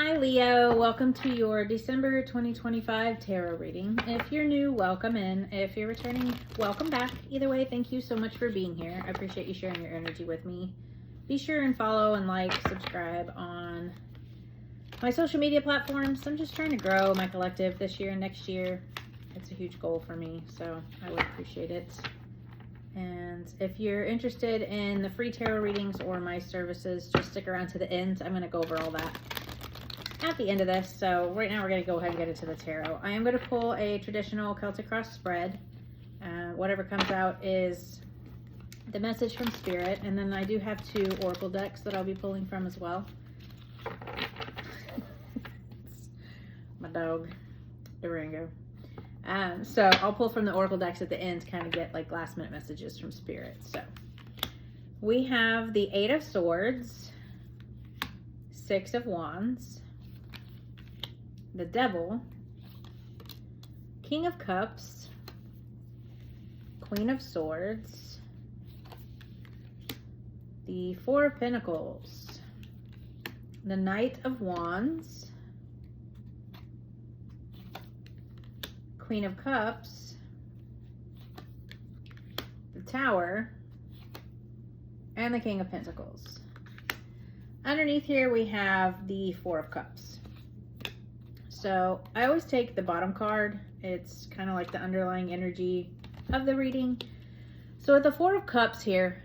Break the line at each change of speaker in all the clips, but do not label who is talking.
Hi Leo, welcome to your December 2025 tarot reading. If you're new, welcome in. If you're returning, welcome back. Either way, thank you so much for being here. I appreciate you sharing your energy with me. Be sure and follow and like, subscribe on my social media platforms. I'm just trying to grow my collective this year and next year. It's a huge goal for me, so I would appreciate it. And if you're interested in the free tarot readings or my services, just stick around to the end. I'm going to go over all that at the end of this. So right now we're going to go ahead and get into the tarot. I am going to pull a traditional Celtic cross spread. Whatever comes out is the message from Spirit. And then I do have 2 oracle decks that I'll be pulling from as well. My dog, Durango. So I'll pull from the oracle decks at the end to kind of get like last minute messages from Spirit. So we have the 8 of Swords, 6 of Wands, the Devil, King of Cups, Queen of Swords, the 4 of Pentacles, the Knight of Wands, Queen of Cups, the Tower, and the King of Pentacles. Underneath here we have the 4 of Cups. So I always take the bottom card. It's kind of like the underlying energy of the reading. So with the 4 of Cups here,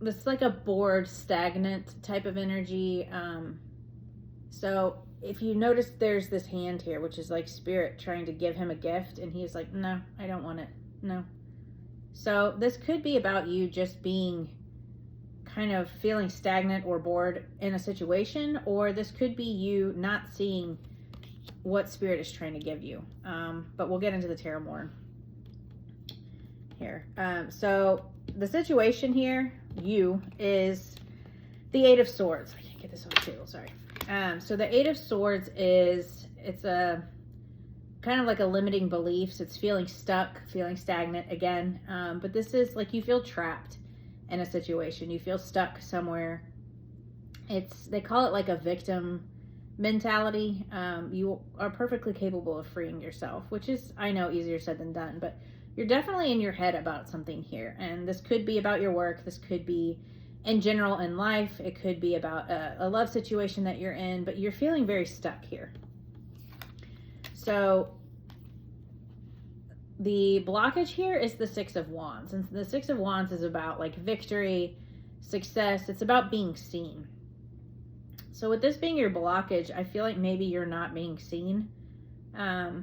it's like a bored, stagnant type of energy. So if you notice, there's this hand here, which is like Spirit trying to give him a gift, and he's like, no, I don't want it. No. So this could be about you just being kind of feeling stagnant or bored in a situation, or this could be you not seeing what Spirit is trying to give you. But we'll get into the tarot more here. So the situation here, is the 8 of Swords. I can't get this on the table, sorry. So the 8 of Swords it's a kind of like a limiting beliefs. It's feeling stuck, feeling stagnant again. But this is like you feel trapped in a situation. You feel stuck somewhere. They call it like a victim mentality. You are perfectly capable of freeing yourself, which is, I know, easier said than done, but you're definitely in your head about something here. And this could be about your work. This could be in general in life. It could be about a love situation that you're in, but you're feeling very stuck here. So the blockage here is the 6 of Wands. And the 6 of Wands is about like victory, success. It's about being seen. So with this being your blockage, I feel like maybe you're not being seen. You're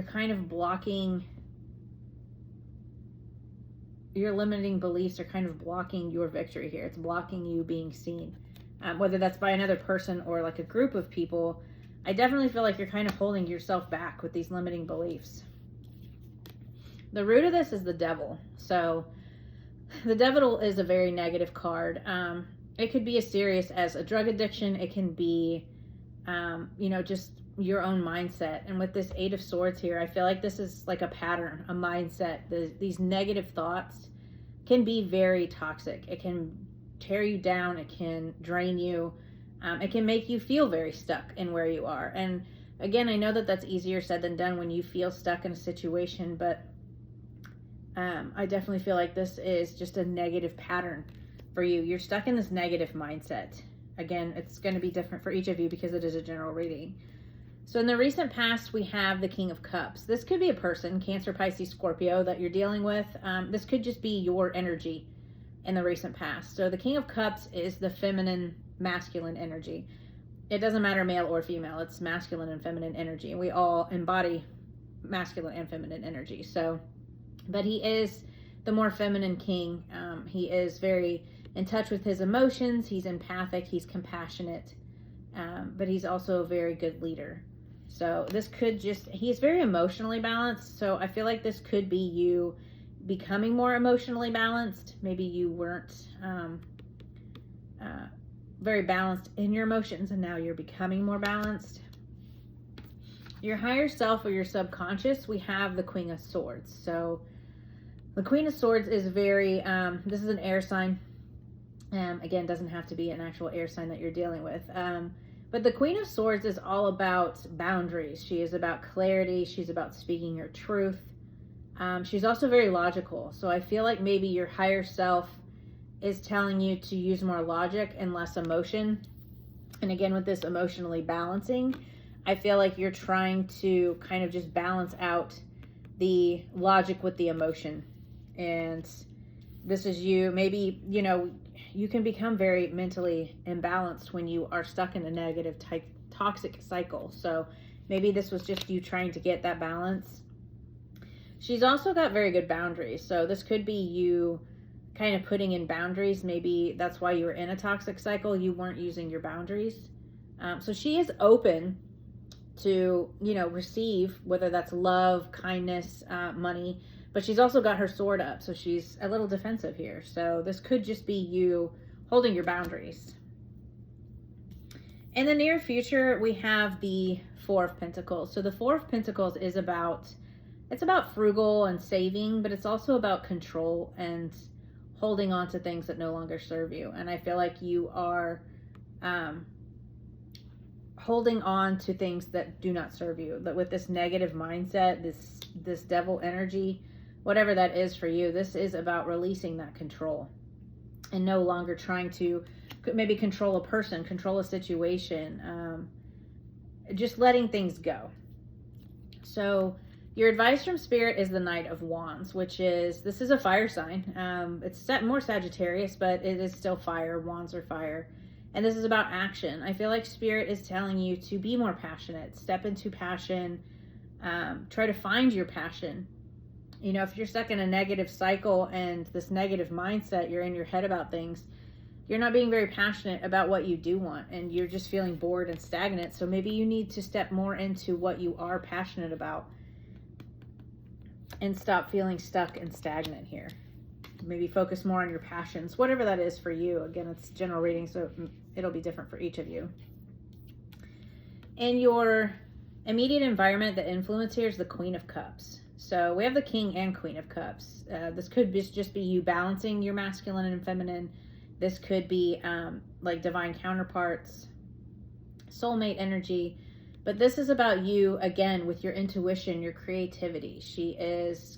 kind of blocking, your limiting beliefs are kind of blocking your victory here. It's blocking you being seen. Whether that's by another person or like a group of people, I definitely feel like you're kind of holding yourself back with these limiting beliefs. The root of this is the Devil. So the Devil is a very negative card. It could be as serious as a drug addiction. It can be, just your own mindset. And with this 8 of Swords here, I feel like this is like a pattern, a mindset. These negative thoughts can be very toxic. It can tear you down. It can drain you. It can make you feel very stuck in where you are. And again, I know that that's easier said than done when you feel stuck in a situation, but I definitely feel like this is just a negative pattern for you. You're stuck in this negative mindset. Again, it's going to be different for each of you because it is a general reading. So in the recent past, we have the King of Cups. This could be a person, Cancer, Pisces, Scorpio, that you're dealing with. This could just be your energy in the recent past. So the King of Cups is the feminine, masculine energy. It doesn't matter male or female. It's masculine and feminine energy. And we all embody masculine and feminine energy. So, but he is the more feminine king. He is very in touch with his emotions. He's empathic. He's compassionate. But he's also a very good leader. So this could he's very emotionally balanced. So I feel like this could be you becoming more emotionally balanced. Maybe you weren't very balanced in your emotions, and now you're becoming more balanced. Your higher self or your subconscious, we have the Queen of Swords. So the Queen of Swords is very, this is an air sign. Again, doesn't have to be an actual air sign that you're dealing with. But the Queen of Swords is all about boundaries. She is about clarity. She's about speaking your truth. She's also very logical. So I feel like maybe your higher self is telling you to use more logic and less emotion. And again, with this emotionally balancing, I feel like you're trying to kind of just balance out the logic with the emotion. And this is you, maybe, you know, you can become very mentally imbalanced when you are stuck in a negative toxic cycle. So maybe this was just you trying to get that balance. She's also got very good boundaries. So this could be you kind of putting in boundaries. Maybe that's why you were in a toxic cycle. You weren't using your boundaries. So she is open to, you know, receive, whether that's love, kindness, money, but she's also got her sword up. So she's a little defensive here. So this could just be you holding your boundaries. In the near future, we have the Four of Pentacles. So the Four of Pentacles is about, it's about frugal and saving, but it's also about control and holding on to things that no longer serve you. And I feel like you are holding on to things that do not serve you. That with this negative mindset, this devil energy, whatever that is for you, this is about releasing that control and no longer trying to maybe control a person, control a situation, just letting things go. So your advice from Spirit is the Knight of Wands, which is, this is a fire sign. It's more Sagittarius, but it is still fire. Wands are fire. And this is about action. I feel like Spirit is telling you to be more passionate, step into passion, try to find your passion. You know, if you're stuck in a negative cycle and this negative mindset, you're in your head about things, you're not being very passionate about what you do want, and you're just feeling bored and stagnant. So maybe you need to step more into what you are passionate about and stop feeling stuck and stagnant here. Maybe focus more on your passions, whatever that is for you. Again, it's general reading, so it'll be different for each of you. In your immediate environment, the influence here is the Queen of Cups. So we have the King and Queen of Cups. This could just be you balancing your masculine and feminine. This could be like divine counterparts, soulmate energy. But this is about you, again, with your intuition, your creativity.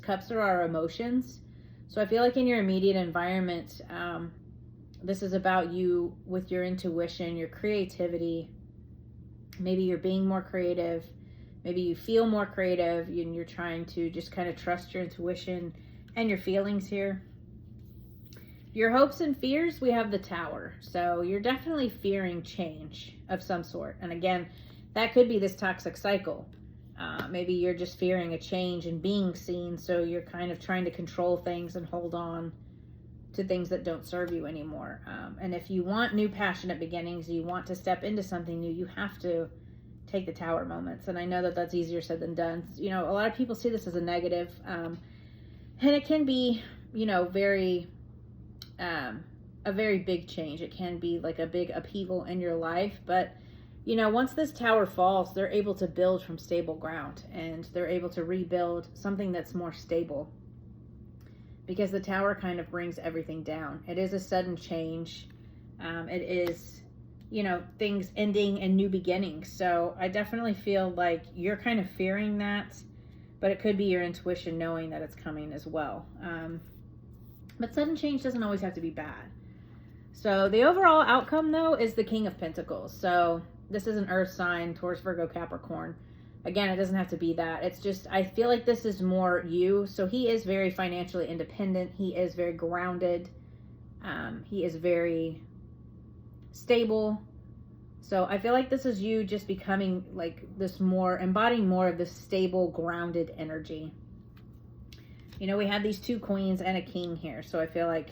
Cups are our emotions. So I feel like in your immediate environment, this is about you with your intuition, your creativity. Maybe you're being more creative. Maybe you feel more creative and you're trying to just kind of trust your intuition and your feelings here. Your hopes and fears, we have the Tower. So you're definitely fearing change of some sort. And again, that could be this toxic cycle. Maybe you're just fearing a change and being seen, so you're kind of trying to control things and hold on to things that don't serve you anymore. And if you want new passionate beginnings, you want to step into something new, you have to take the Tower moments. And I know that that's easier said than done. You know, a lot of people see this as a negative, and it can be, you know, a very big change. It can be like a big upheaval in your life, but you know, once this tower falls, they're able to build from stable ground, and they're able to rebuild something that's more stable, because the Tower kind of brings everything down. It is a sudden change. It is, you know, things ending and new beginnings. So I definitely feel like you're kind of fearing that, but it could be your intuition knowing that it's coming as well. But sudden change doesn't always have to be bad. So the overall outcome, though, is the King of Pentacles. So this is an earth sign, Taurus, Virgo, Capricorn. Again, it doesn't have to be that. It's just, I feel like this is more you. So he is very financially independent. He is very grounded. He is very stable. So I feel like this is you just becoming like this more, embodying more of this stable, grounded energy. You know, we had these two queens and a king here. So I feel like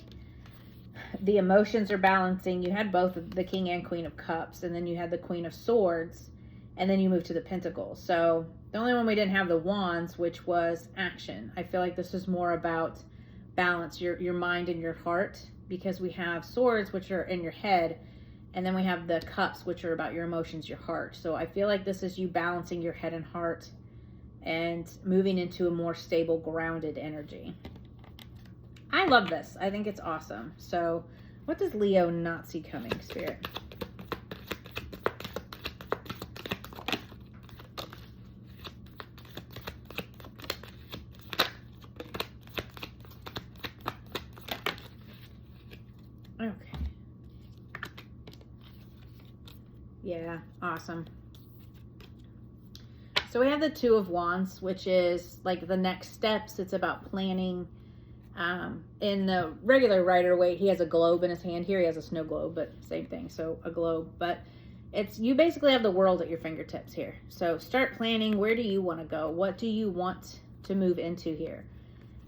the emotions are balancing. You had both the King and Queen of Cups, and then you had the Queen of Swords, and then you moved to the Pentacles. So the only one we didn't have the Wands, which was action. I feel like this is more about balance, your mind and your heart, because we have Swords, which are in your head, and then we have the Cups, which are about your emotions, your heart. So I feel like this is you balancing your head and heart and moving into a more stable, grounded energy. I love this. I think it's awesome. So What does Leo not see coming, Spirit? Okay. Yeah, awesome. So we have the Two of Wands, which is like the next steps. It's about planning. In the regular Rider-Waite, he has a globe in his hand. Here he has a snow globe, but same thing. So a globe, but it's, you basically have the world at your fingertips here. So start planning. Where do you want to go? What do you want to move into here?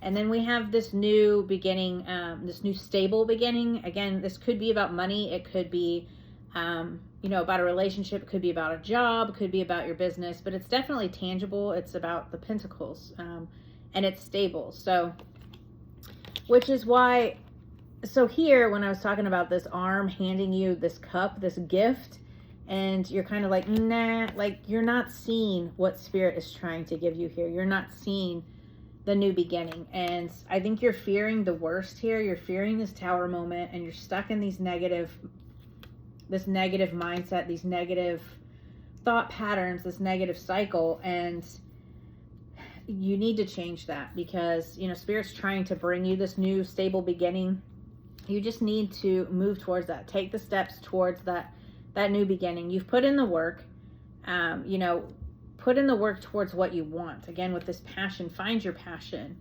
And then we have this new beginning, this new stable beginning. Again, this could be about money. It could be, you know, about a relationship. It could be about a job. It could be about your business, but it's definitely tangible. It's about the Pentacles, and it's stable. So, which is why, so here, when I was talking about this arm handing you this cup, this gift, and you're kind of like, nah, like you're not seeing what Spirit is trying to give you here. You're not seeing the new beginning. And I think you're fearing the worst here. You're fearing this Tower moment, and you're stuck in these this negative mindset, these negative thought patterns, this negative cycle. And you need to change that, because, you know, Spirit's trying to bring you this new stable beginning. You just need to move towards that. Take the steps towards that new beginning. You've put in the work, you know, put in the work towards what you want. Again, with this passion, find your passion.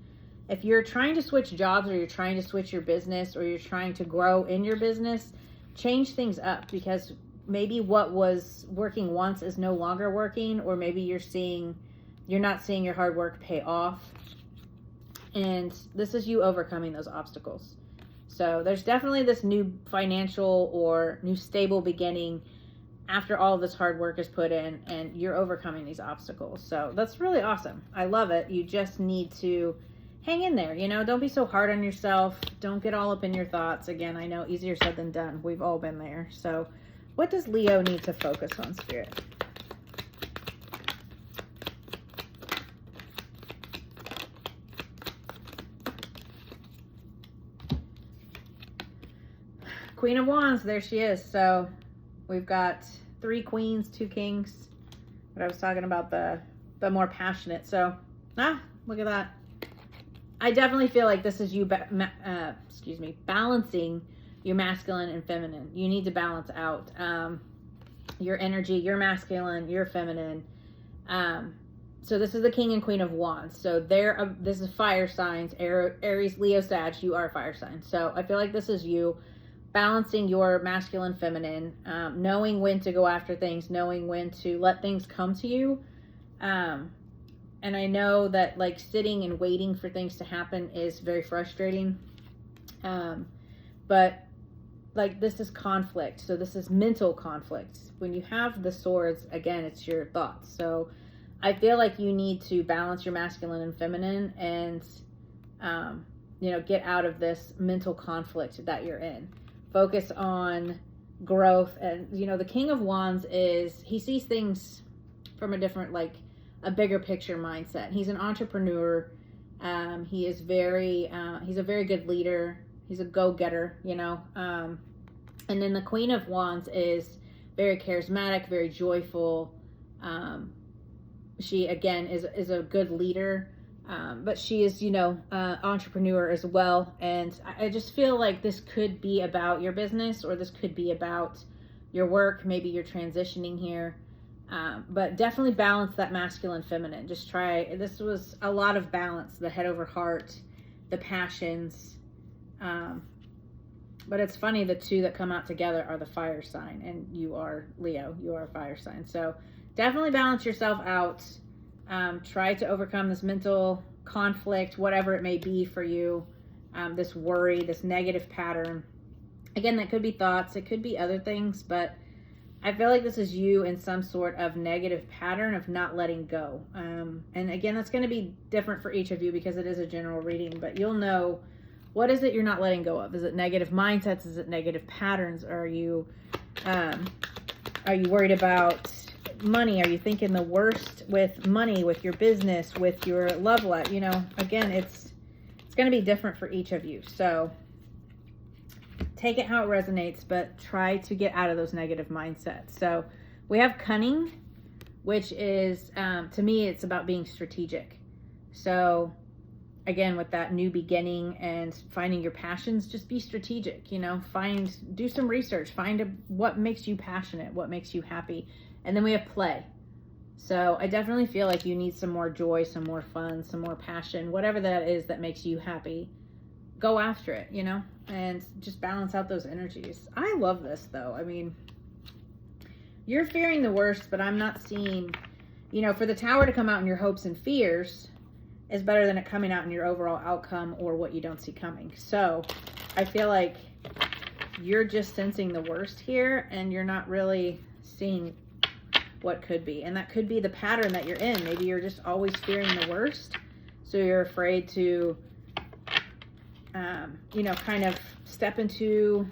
If you're trying to switch jobs, or you're trying to switch your business, or you're trying to grow in your business, change things up, because maybe what was working once is no longer working, or maybe you're not seeing your hard work pay off. And this is you overcoming those obstacles. So there's definitely this new financial or new stable beginning after all of this hard work is put in, and you're overcoming these obstacles. So that's really awesome. I love it. You just need to hang in there. You know, don't be so hard on yourself. Don't get all up in your thoughts. Again, I know, easier said than done. We've all been there. So what does Leo need to focus on, Spirit? Queen of Wands, there she is. So we've got 3 queens, 2 kings. But I was talking about the more passionate. So, look at that. I definitely feel like this is you, balancing your masculine and feminine. You need to balance out your energy, your masculine, your feminine. So this is the King and Queen of Wands. So this is fire signs, Aries, Leo, Sag. You are fire signs. So I feel like this is you balancing your masculine, feminine, knowing when to go after things, knowing when to let things come to you. And I know that, like, sitting and waiting for things to happen is very frustrating. But like, this is conflict. So this is mental conflict. When you have the swords, again, it's your thoughts. So I feel like you need to balance your masculine and feminine, and, you know, get out of this mental conflict that you're in. Focus on growth. And, you know, the King of Wands he sees things from a different, like, a bigger picture mindset. He's an entrepreneur. He is he's a very good leader. He's a go-getter, you know. And then the Queen of Wands is very charismatic, very joyful. She, again, is a good leader. But she is, you know, entrepreneur as well. And I just feel like this could be about your business, or this could be about your work. Maybe you're transitioning here. But definitely balance that masculine, feminine. Just try. This was a lot of balance, the head over heart, the passions. But it's funny, the two that come out together are the fire sign, and you are Leo, you are a fire sign. So definitely balance yourself out. Try to overcome this mental conflict, whatever it may be for you, this worry, this negative pattern. Again, that could be thoughts, it could be other things, but I feel like this is you in some sort of negative pattern of not letting go. And again, that's going to be different for each of you, because it is a general reading, but you'll know, what is it you're not letting go of? Is it negative mindsets? Is it negative patterns? Are you worried about money? Are you thinking the worst with money, with your business, with your love life? You know, again, it's going to be different for each of you. So take it how it resonates, but try to get out of those negative mindsets. So we have cunning, which is, to me, it's about being strategic. So again, with that new beginning and finding your passions, just be strategic, do some research, what makes you passionate, what makes you happy. And then we have play. So I definitely feel like you need some more joy, some more fun, some more passion, whatever that is that makes you happy. Go after it, and just balance out those energies. I love this though. I mean, you're fearing the worst, but I'm not seeing, for the Tower to come out in your hopes and fears is better than it coming out in your overall outcome or what you don't see coming. So I feel like you're just sensing the worst here and you're not really seeing what could be. And that could be the pattern that you're in. Maybe you're just always fearing the worst. So you're afraid to, kind of step into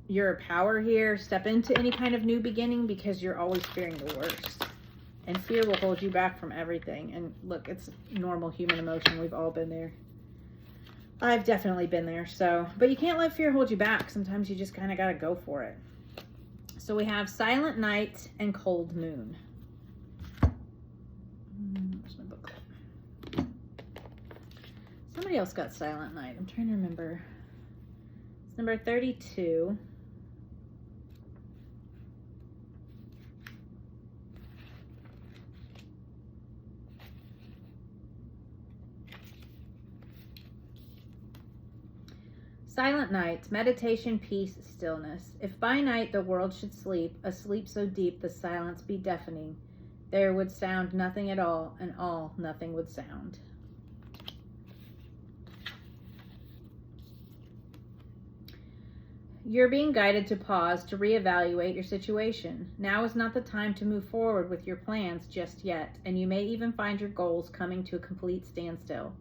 your power here, step into any kind of new beginning because you're always fearing the worst. And fear will hold you back from everything. And look, it's normal human emotion. We've all been there. I've definitely been there. But you can't let fear hold you back. Sometimes you just kind of got to go for it. So we have Silent Night and Cold Moon. Where's my book? Somebody else got Silent Night. I'm trying to remember. It's number 32. Silent night, meditation, peace, stillness. If by night the world should sleep, a sleep so deep the silence be deafening, there would sound nothing at all, and all nothing would sound. You're being guided to pause to reevaluate your situation. Now is not the time to move forward with your plans just yet, and you may even find your goals coming to a complete standstill.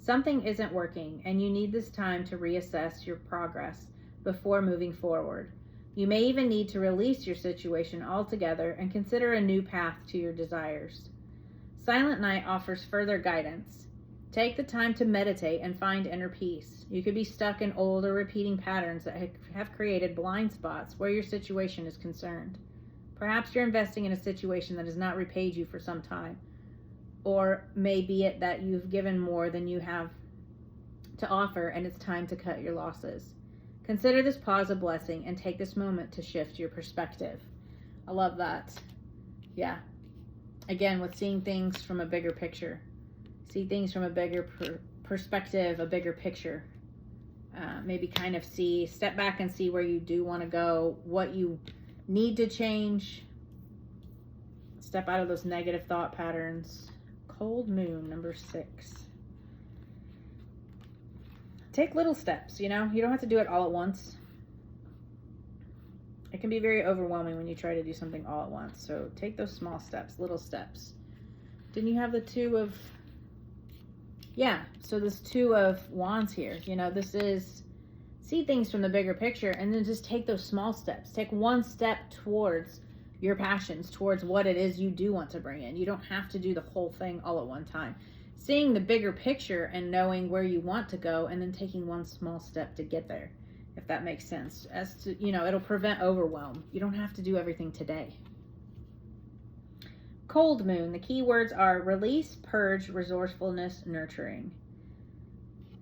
Something isn't working, and you need this time to reassess your progress before moving forward. You may even need to release your situation altogether and consider a new path to your desires. Silent Night offers further guidance. Take the time to meditate and find inner peace. You could be stuck in old or repeating patterns that have created blind spots where your situation is concerned. Perhaps you're investing in a situation that has not repaid you for some time. Or maybe it that you've given more than you have to offer and it's time to cut your losses. Consider this pause a blessing and take this moment to shift your perspective. I love that. Yeah. Again, with seeing things from a bigger picture. See things from a bigger perspective, a bigger picture. Maybe kind of step back and see where you do want to go, what you need to change. Step out of those negative thought patterns. Cold Moon, number 6. Take little steps, you don't have to do it all at once. It can be very overwhelming when you try to do something all at once. So take those small steps, little steps. Didn't you have the 2 of... Yeah, so this 2 of Wands here. This is see things from the bigger picture and then just take those small steps. Take one step towards your passions, towards what it is you do want to bring in. You don't have to do the whole thing all at one time. Seeing the bigger picture and knowing where you want to go and then taking one small step to get there, if that makes sense. As to, it'll prevent overwhelm. You don't have to do everything today. Cold Moon, the key words are release, purge, resourcefulness, nurturing.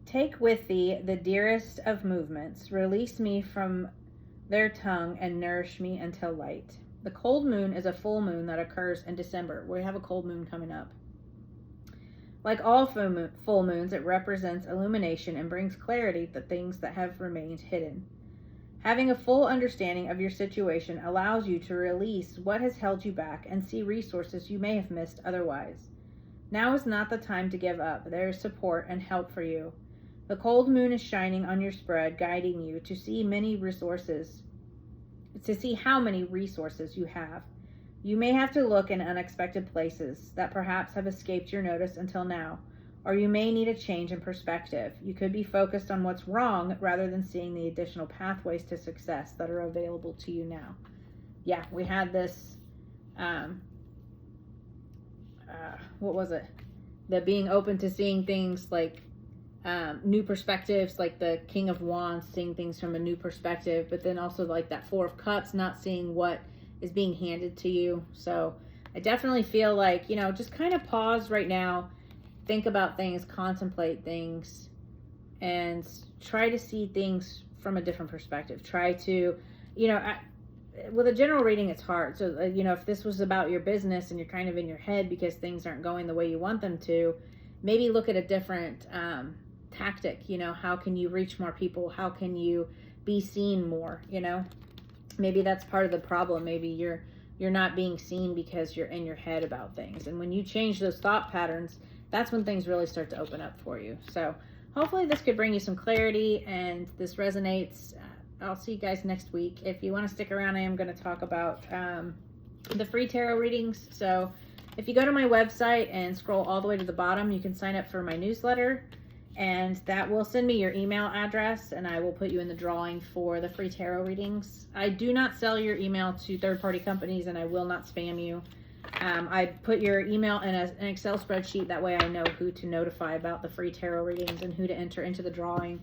Take with thee the dearest of movements. Release me from their tongue and nourish me until light. The cold moon is a full moon that occurs in December. We have a cold moon coming up. Like all full moons, it represents illumination and brings clarity to things that have remained hidden. Having a full understanding of your situation allows you to release what has held you back and see resources you may have missed otherwise. Now is not the time to give up. There is support and help for you. The cold moon is shining on your spread, guiding you to see how many resources you have. You may have to look in unexpected places that perhaps have escaped your notice until now, or you may need a change in perspective. You could be focused on what's wrong rather than seeing the additional pathways to success that are available to you now. Yeah, we had this, what was it? The being open to seeing things like new perspectives, like the King of Wands, seeing things from a new perspective, but then also like that Four of Cups, not seeing what is being handed to you. So I definitely feel like, you know, just kind of pause right now, think about things, contemplate things, and try to see things from a different perspective. Try to, you know, with a general reading, it's hard. So, you know, if this was about your business and you're kind of in your head because things aren't going the way you want them to, maybe look at a different tactic. You know, how can you reach more people? How can you be seen more? You know, maybe that's part of the problem. Maybe you're not being seen because you're in your head about things. And when you change those thought patterns, that's when things really start to open up for you. So hopefully this could bring you some clarity and this resonates. I'll see you guys next week. If you want to stick around, I am going to talk about the free tarot readings. So if you go to my website and scroll all the way to the bottom, you can sign up for my newsletter, and that will send me your email address, and I will put you in the drawing for the free tarot readings. I do not sell your email to third-party companies, and I will not spam you. I put your email in an Excel spreadsheet. That way I know who to notify about the free tarot readings and who to enter into the drawing.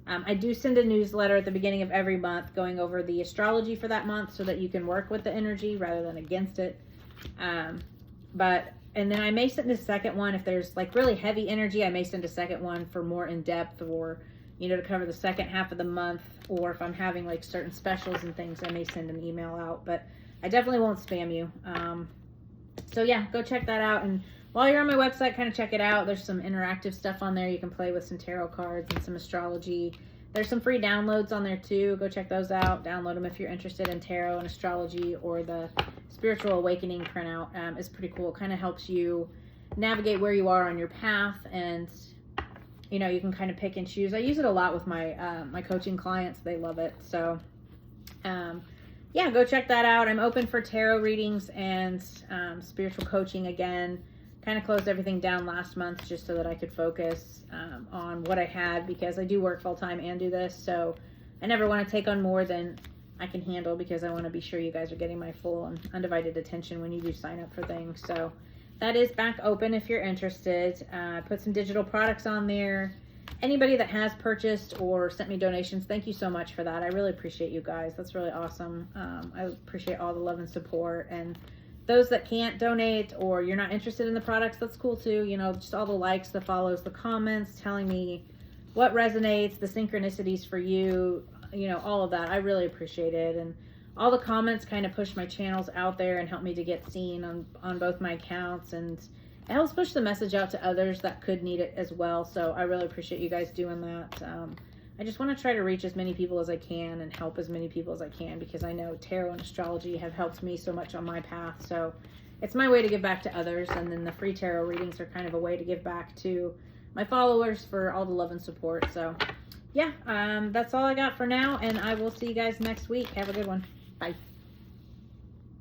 I do send a newsletter at the beginning of every month going over the astrology for that month so that you can work with the energy rather than against it. And then I may send a second one if there's like really heavy energy. I may send a second one for more in depth, or, you know, to cover the second half of the month. Or if I'm having like certain specials and things, I may send an email out. But I definitely won't spam you. So yeah, go check that out. And while you're on my website, kind of check it out. There's some interactive stuff on there. You can play with some tarot cards and some astrology. There's some free downloads on there too. Go check those out. Download them if you're interested in tarot and astrology, or the Spiritual Awakening printout is pretty cool. It kind of helps you navigate where you are on your path, and you know, you can kind of pick and choose. I use it a lot with my my coaching clients. They love it. So yeah, go check that out. I'm open for tarot readings and spiritual coaching again. Kind of closed everything down last month just so that I could focus on what I had, because I do work full time and do this. So I never want to take on more than I can handle, because I want to be sure you guys are getting my full and undivided attention when you do sign up for things. So that is back open if you're interested. Put some digital products on there. Anybody that has purchased or sent me donations, thank you so much for that. I really appreciate you guys. That's really awesome. I appreciate all the love and support. And those that can't donate, or you're not interested in the products, that's cool too. You know, just all the likes, the follows, the comments, telling me what resonates, the synchronicities for you, you know, all of that. I really appreciate it. And all the comments kind of push my channels out there and help me to get seen on both my accounts. And it helps push the message out to others that could need it as well. So I really appreciate you guys doing that. I just want to try to reach as many people as I can and help as many people as I can, because I know tarot and astrology have helped me so much on my path. So it's my way to give back to others. And then the free tarot readings are kind of a way to give back to my followers for all the love and support. So yeah, that's all I got for now. And I will see you guys next week. Have a good one. Bye.